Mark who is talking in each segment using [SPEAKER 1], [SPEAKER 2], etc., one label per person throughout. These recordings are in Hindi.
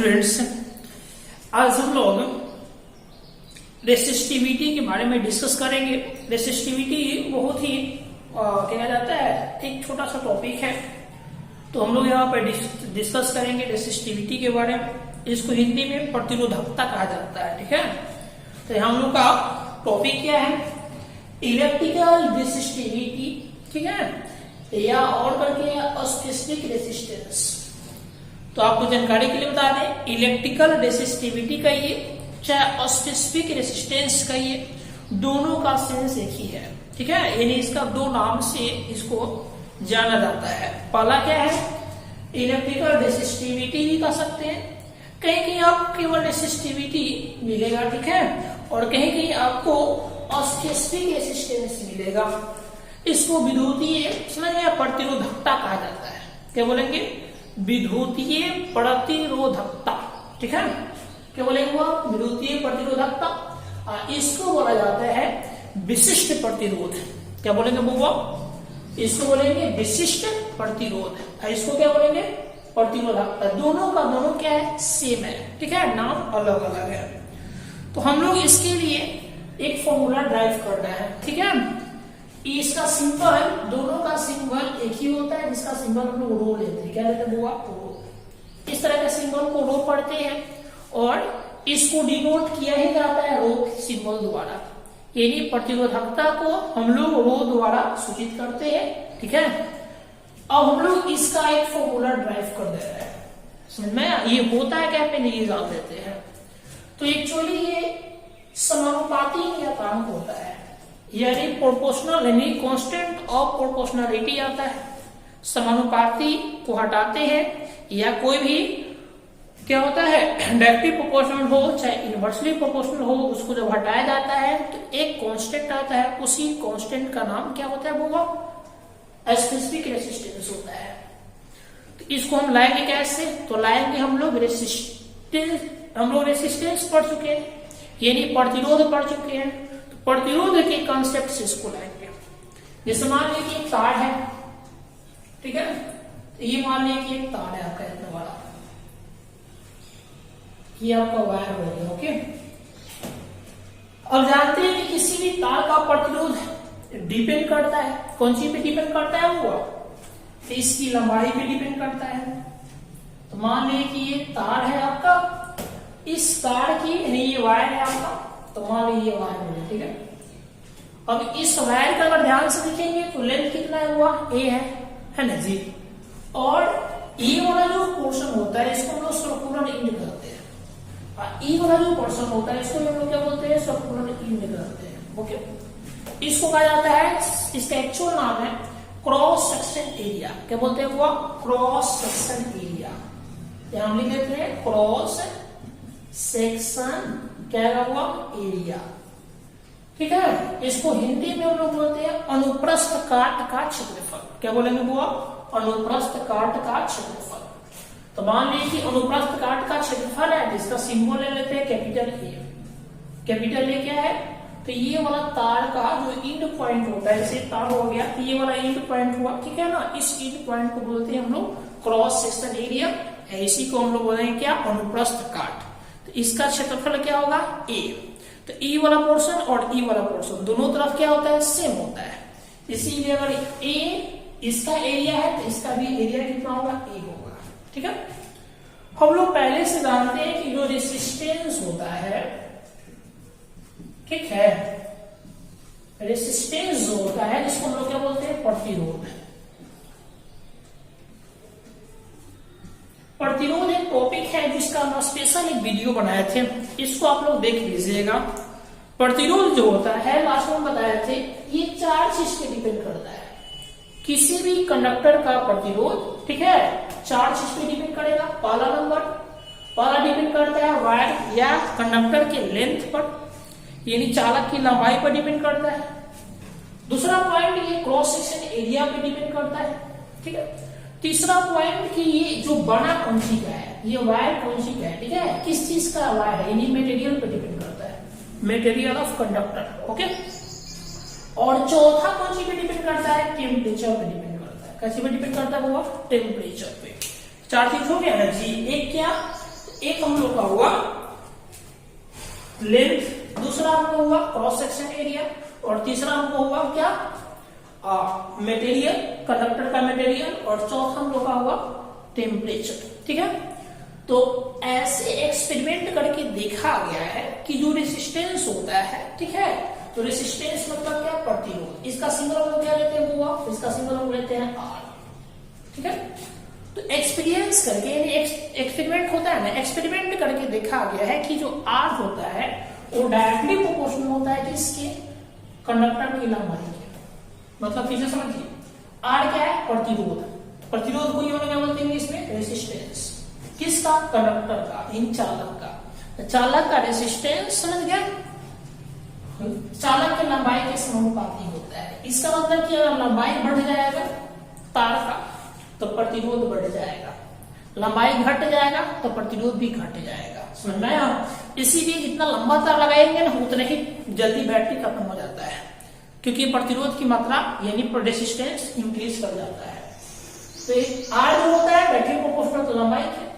[SPEAKER 1] स्टूडेंट्स, आज हम लोग रेसिस्टिविटी के बारे में डिस्कस करेंगे। रेसिस्टिविटी बहुत ही कहा जाता है एक छोटा सा टॉपिक है, तो हम लोग यहाँ पर डिस्कस करेंगे रेसिस्टिविटी के बारे में। इसको हिंदी में प्रतिरोधकता कहा जाता है, ठीक है। तो हम लोग का टॉपिक क्या है? इलेक्ट्रिकल रेसिस्टिविटी, ठीक है, या और करके स्पेसिफिक रेसिस्टेंस। तो आपको जानकारी के लिए बता दें, इलेक्ट्रिकल रेसिस्टिविटी कहिए चाहे स्पेसिफिक रेसिस्टेंस कहिए, दोनों का सेंस एक ही है, ठीक है। यानी इसका दो नाम से इसको जाना जाता है। पहला क्या है? इलेक्ट्रिकल रेसिस्टिविटी भी कह सकते हैं। कहीं कहीं आपको केवल रेसिस्टिविटी मिलेगा, ठीक है, और कहीं कहीं आपको स्पेसिफिक रेसिस्टेंस मिलेगा। इसको विद्युतीय समझ में प्रतिरोधकता कहा जाता है। क्या बोलेंगे? विद्युतीय प्रतिरोधकता, ठीक है। क्या बोलेंगे वो? विद्युतीय प्रतिरोधकता। इसको बोला जाता है विशिष्ट प्रतिरोध। क्या बोलेंगे वो? इसको बोलेंगे विशिष्ट प्रतिरोध। इसको क्या बोलेंगे? प्रतिरोधकता। दोनों का दोनों क्या है? सेम है, ठीक है, नाम अलग अलग है। तो हम लोग इसके लिए एक फॉर्मूला ड्राइव कर रहे हैं, ठीक है। इसका सिंबल, दोनों का सिंबल एक ही होता है, जिसका सिंबल हम लोग रो लेते हैं। क्या लेते हैं? रो। इस तरह के सिंबल को रो पढ़ते हैं और इसको डिनोट किया ही जाता है रो सिंबल द्वारा। यानी प्रतिरोधकता को हम लोग रो द्वारा सूचित करते हैं, ठीक है। अब हम लोग इसका एक फॉर्मूला ड्राइव कर दे रहे हैं। समझ में ये होता है क्या? पहले ये जान देते हैं। तो एक्चुअली ये समानुपाती क्या काम होता है, यानी प्रोपोर्शनल, यानी कांस्टेंट ऑफ प्रोपोर्शनलिटी आता है। समानुपाती को हटाते हैं, या कोई भी क्या होता है डायरेक्टली प्रोपोर्शनल हो चाहे इनवर्सली प्रोपोर्शनल हो, उसको जब हटाया जाता है तो एक कांस्टेंट आता है। उसी कांस्टेंट का नाम क्या होता है? वो स्पेसिफिक रेसिस्टेंस होता है। तो इसको हम लाएंगे कैसे? तो लाएंगे हम लोग रेसिस्टेंस। हम लोग रेसिस्टेंस पढ़ चुके हैं, यानी प्रतिरोध पढ़ चुके हैं। तो प्रतिरोध के कॉन्सेप्ट से इसको लाएंगे। जैसे मान लीजिए कि एक तार है, ठीक है, तो ये मान लीजिए कि एक तार है आपका इतना बड़ा, ये आपका वायर हो गया, ओके। अब जानते हैं कि किसी भी तार का प्रतिरोध डिपेंड करता है, कौन सी पे डिपेंड करता है? वो तो इसकी लंबाई पे डिपेंड करता है। तो मान लीजिए कि ये तार है आपका, इस तार की ये वायर है आपका, तो मान लीजिए ये वायर हो गया, ठीक है। अब इस वायर का अगर ध्यान से देखेंगे तो लेंथ कितना है? हुआ ए है ना जी। और ये वाला जो पोर्शन होता है इसको हम लोग सर्कुलर एंड कहते हैं। ई वाला जो पोर्शन होता है इसको हम लोग क्या बोलते हैं? सर्कुलर एंड कहते हैं, ओके। इसको कहा जाता है, इसका एक्चुअल नाम है क्रॉस सेक्शन एरिया। क्या बोलते हैं वो? Cross section area. यहां हम लिख देते हैं क्रॉस सेक्शन क्या हुआ? एरिया, ठीक है। इसको हिंदी में हम लोग बोलते हैं अनुप्रस्थ काट का क्षेत्रफल। क्या बोलेंगे वो? अनुप्रस्थ काट का क्षेत्रफल। तो मान लीजिए कि अनुप्रस्थ काट का क्षेत्रफल है, जिसका सिंबल ले लेते हैं कैपिटल ए। कैपिटल ए क्या है? तो ये वाला तार का जो एंड पॉइंट होता है, जैसे तार हो गया तो ये वाला एंड पॉइंट हुआ, ठीक है ना। इस एंड पॉइंट को बोलते हैं हम लोग क्रॉस सेक्शन एरिया। इसी को हम लोग बोलेंगे क्या? अनुप्रस्थ काट। तो इसका क्षेत्रफल क्या होगा? ए। तो ई वाला पोर्शन और ई वाला पोर्शन दोनों तरफ क्या होता है? सेम होता है। इसीलिए अगर ए इसका एरिया है तो इसका भी एरिया कितना होगा? ए होगा, ठीक है। हम लोग पहले से जानते हैं कि जो रेसिस्टेंस होता है, ठीक है, रेसिस्टेंस जो होता है जिसको हम लोग क्या बोलते हैं? प्रतिरोध। प्रतिरोध एक टॉपिक है जिसका हम स्पेशल एक वीडियो बनाए थे, इसको आप लोग देख लीजिएगा। प्रतिरोध जो होता है लास्ट में बताए थे, ये चार चीज पे डिपेंड करता है। किसी भी कंडक्टर का प्रतिरोध, ठीक है, चार चीज पे डिपेंड करेगा। पहला डिपेंड करता है वायर या कंडक्टर के लेंथ पर, यानी चालक की लंबाई पर डिपेंड करता है। दूसरा पॉइंट ये क्रॉस सेक्शन एरिया पे डिपेंड करता है, ठीक है। तीसरा पॉइंट कि ये जो बना कौन सी का है, ये वायर कौन सी का है, ठीक है, किस चीज का वायर है, यानी मटेरियल पे डिपेंड करता है, मटेरियल ऑफ कंडक्टर, ओके। और चौथा कौन सी पे डिपेंड करता है? टेम्परेचर पे डिपेंड करता है। कैसे पे डिपेंड करता है वो? टेम्परेचर पे। चार चीज हो गया ना जी। एक क्या? एक हम लोग का हुआ लेंथ, दूसरा हमको हुआ क्रॉस सेक्शन एरिया, और तीसरा हमको हुआ क्या मटेरियल, कंडक्टर का मटेरियल, और चौथा हम लोग का हुआ टेम्परेचर। ठीक है, तो ऐसे एक्सपेरिमेंट करके देखा गया है कि जो रेसिस्टेंस होता है, ठीक है, तो रेसिस्टेंस मतलब क्या, प्रतिरोध। इसका सिंबल हम लोग क्या लेते हैं, वो इसका सिंबल हम लेते हैं आर। ठीक है, तो एक्सपीरियंस करके एक्सपेरिमेंट होता है ना, एक्सपेरिमेंट करके देखा गया है कि जो आर होता है वो डायरेक्टली प्रोपोर्शनल होता है किसके, कंडक्टर की लंबाई के। मतलब फिर से समझिए, आर क्या है, प्रतिरोध। प्रतिरोध को यूं क्या बोलते हैं इसमें, रेसिस्टेंस। किसका, कंडक्टर का, इन चालक का। चालक का रेसिस्टेंस समझ गया, चालक की लंबाई के समानुपाती होता है। इसका मतलब कि अगर लंबाई बढ़ जाएगा तार का तो प्रतिरोध बढ़ जाएगा, लंबाई घट जाएगा तो प्रतिरोध भी घट जाएगा। समझ में आया? इसीलिए जितना लंबा तार लगाएंगे ना उतना ही जल्दी बैटरी खत्म हो जाता है, क्योंकि प्रतिरोध की मात्रा यानी रेसिस्टेंस इंक्रीज कर जाता है। तो आर जो होता है बैटरी प्रोपोर्शनल तो लंबाई के।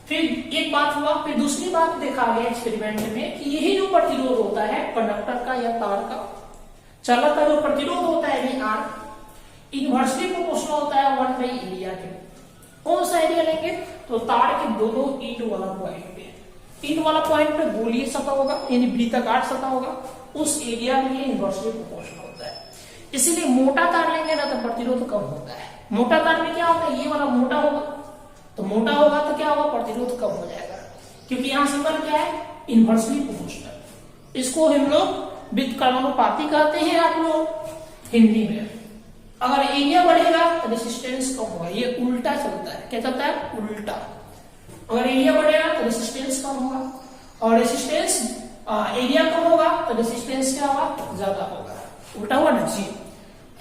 [SPEAKER 1] फिर एक बात हुआ, फिर दूसरी बात देखा गया एक्सपेरिमेंट में कि यही जो प्रतिरोध होता है कंडक्टर का या तार का, चालक का जो प्रतिरोध होता है आर, इनवर्सली प्रोपोर्शनल होता है 1/एरिया के। कौन सा एरिया लेंगे, तो तार के दोनों इंड वाला पॉइंट पे, इंड वाला पॉइंट पे गोलीय सतह होगा यानी वृत्ताकार सतह होगा, उस एरिया में ये इनवर्सली प्रोपोर्शनल होता है। इसीलिए मोटा तार लेंगे ना तो प्रतिरोध कम होता है। मोटा तार में क्या होता है, ये वाला मोटा होगा, तो मोटा होगा तो क्या होगा, प्रतिरोध कम हो जाएगा, क्योंकि यहां सिंबल क्या है, इनवर्सली प्रोपोर्शनल। इसको हम लोग व्युत्क्रमानुपाती कहते हैं आप लोग हिंदी में। अगर एरिया बढ़ेगा तो रेसिस्टेंस कम होगा, ये उल्टा चलता है। क्या चलता है, उल्टा। अगर एरिया बढ़ेगा तो रेसिस्टेंस कम होगा, और रेसिस्टेंस एरिया कम होगा तो रेसिस्टेंस क्या होगा, ज्यादा होगा। उल्टा हुआ ना जी,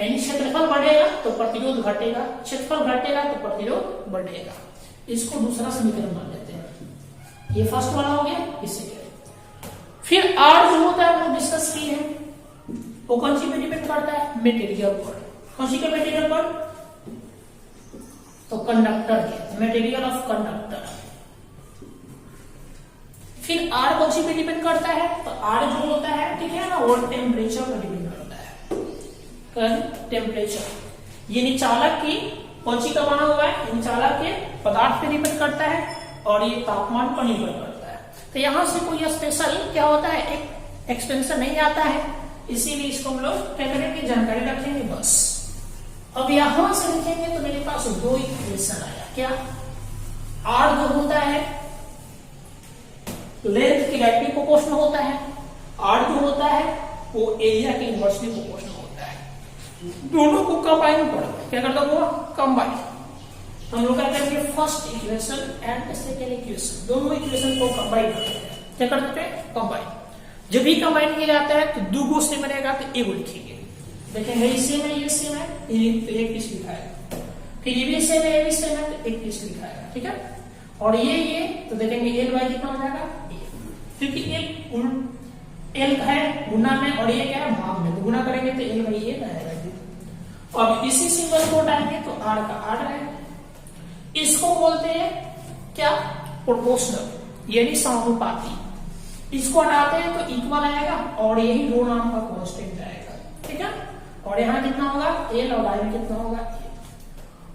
[SPEAKER 1] यानी क्षेत्रफल बढ़ेगा तो प्रतिरोध घटेगा, क्षेत्रफल घटेगा तो प्रतिरोध बढ़ेगा। इसको दूसरा समीकरण मान लेते हैं, ये फर्स्ट वाला हो गया, इससे क्या। फिर आर जो होता है वो डिस्कस किए हैं, वो कौन सी पे डिपेंड करता है, मटेरियल पर। कौन सी के मटेरियल पर, तो कंडक्टर के, मटेरियल ऑफ कंडक्टर। फिर आर कौन सी पे डिपेंड करता है, तो आर जो होता है, ठीक है ना, वो टेम्परेचर पर डिपेंड करता है। टेम्परेचर यानी चालक की कौन सी का बना हुआ है, इन चालक के पदार्थ पे डिपेंड करता है, और ये तापमान पर निर्भर करता है। तो यहां से कोई स्पेशल क्या होता है, एक एक्सपेंशन नहीं आता है, इसीलिए इसको हम लोग क्या करेंगे, जानकारी रखेंगे बस। अब यहां से लिखेंगे तो मेरे पास दो इक्वेशन आया, क्या, आर जो होता है लेंथ की डायरेक्टली प्रोपोर्शनल होता है, आर जो होता है वो एरिया के इनवर्सली प्रोपोर्शनल होता है। दोनों को कंबाइन कर, क्या करता हुआ, कंबाइन। हम लोग क्या करेंगे, first equation and second equation, दोनों इक्वेशन को कंबाइन करते हैं। क्या करते हैं, कंबाइन। जब भी कंबाइन किया जाता है तो दो गो से बनेगा तो एगो लिखेंगे। देखेंगे ये सेम है, ये सेम है, एक पीस लिखा है। फिर ये भी सेम है, ये भी सेम है, तो एक पीस लिखा है। ठीक है, और ये तो देखेंगे एल वाई कितना हो जाएगा, क्योंकि एल है गुना में और ये क्या है, भाग में, तो गुना करेंगे तो एल वाई ये आएगा। अब इसी सिंबल को हटाएंगे तो आर का आर है। इसको बोलते हैं क्या, प्रोपोर्शनल यानी समानुपाती। इसको हटाते हैं तो इक्वल आएगा, और यही रो नाम का कांस्टेंट आएगा। ठीक है, और यहाँ कितना होगा, एल, और आई कितना होगा, ए।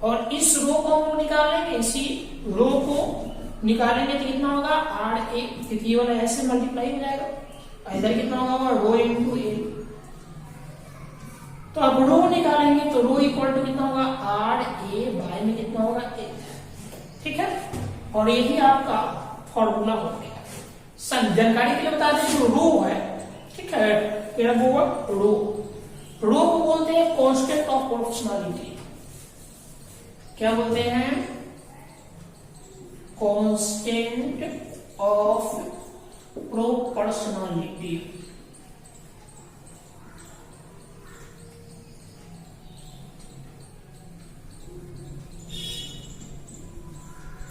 [SPEAKER 1] और इस रो को हम लोग निकालेंगे, इसी रो को निकालेंगे तो कितना होगा, आर ए, क्योंकि ये वाला ऐसे मल्टीप्लाई हो जाएगा। इधर कितना होगा, रो इंटू एल। तो अब रो निकालेंगे तो रो इक्वल टू कितना होगा, आर ए बाय में कितना होगा, ए। ठीक है, और यही आपका फॉर्मूला हो गया। जानकारी के लिए बता दें, जो रो है, ठीक है, क्या होगा, रो को बोलते हैं कांस्टेंट ऑफ प्रोपोर्शनलिटी। क्या बोलते हैं, कांस्टेंट ऑफ प्रोपोर्शनलिटी।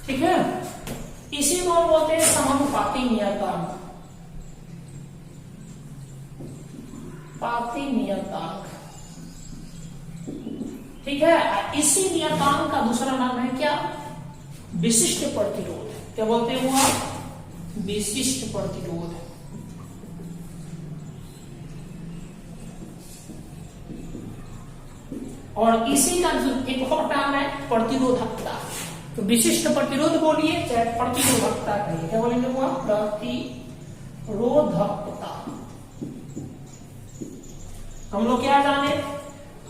[SPEAKER 1] ठीक है, इसी को हम बोलते हैं समानुपाती नियतांक। पाती नियतांक, ठीक है। इसी नियतांक का दूसरा नाम है क्या, विशिष्ट प्रतिरोध। क्या बोलते हैं वो विशिष्ट प्रतिरोध। और इसी का एक और नाम है प्रतिरोधकता। तो विशिष्ट प्रतिरोध बोलिए चाहे प्रतिरोधकता कहिए, क्या बोलेंगे वो प्रतिरोधकता। हम लोग क्या जाने,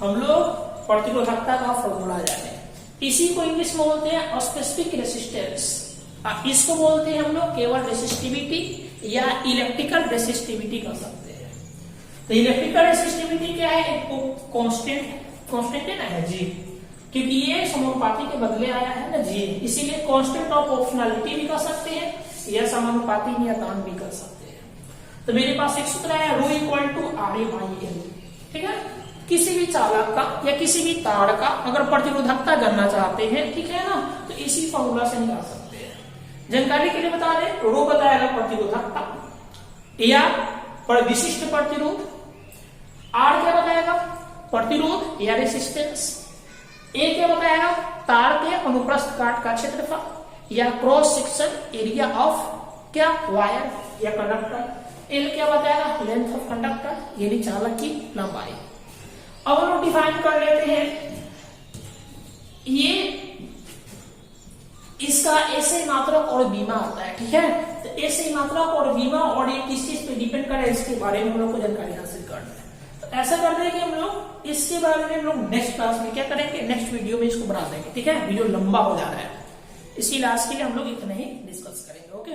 [SPEAKER 1] हम लोग प्रतिरोधकता का फॉर्मूला जाने। इसी को इंग्लिश में बोलते हैं स्पेसिफिक रेसिस्टेंस, इसको बोलते हैं हम लोग केवल रेसिस्टिविटी या इलेक्ट्रिकल रेसिस्टिविटी कर सकते हैं। तो इलेक्ट्रिकल रेसिस्टिविटी क्या है, एक कांस्टेंट है ना जी, क्योंकि ये समानुपाती के बदले आया है ना जी, इसीलिए कांस्टेंट ऑफ ऑप्शनलिटी भी कर सकते हैं या समानुपाती नियतांक भी कर सकते हैं। तो मेरे पास एक सूत्र है rho equal to R A by L, ठीक है। किसी भी चालक का या किसी भी तार का अगर प्रतिरोधकता जानना चाहते हैं, ठीक है ना, तो इसी फॉर्मूला से निकाल सकते हैं। जानकारी के लिए बता दें, रो बताएगा प्रतिरोधकता या पर विशिष्ट प्रतिरोध, आर क्या बताएगा प्रतिरोध या रेसिस्टेंस, ए क्या बताएगा तार के अनुप्रस्थ काट का क्षेत्रफल या क्रॉस सेक्शन एरिया ऑफ क्या वायर या कंडक्टर, एल क्या बताएगा लेंथ ऑफ कंडक्टर यानी चालक की लंबाई। अब हम लोग डिफाइन कर लेते हैं, ये इसका ऐसे मात्रक और बीमा आता है, ठीक है। तो ऐसे मात्रक और बीमा और ये किस चीज पे डिपेंड करे इसके बारे में हम लोग को जानकारी हासिल करना है। तो ऐसा कर देंगे हम लोग, इसके बारे में हम लोग नेक्स्ट क्लास में क्या करेंगे, नेक्स्ट वीडियो में इसको बना देंगे, ठीक है। वीडियो लंबा हो जा रहा है, इसी क्लास के लिए हम लोग इतना ही डिस्कस करेंगे, ओके।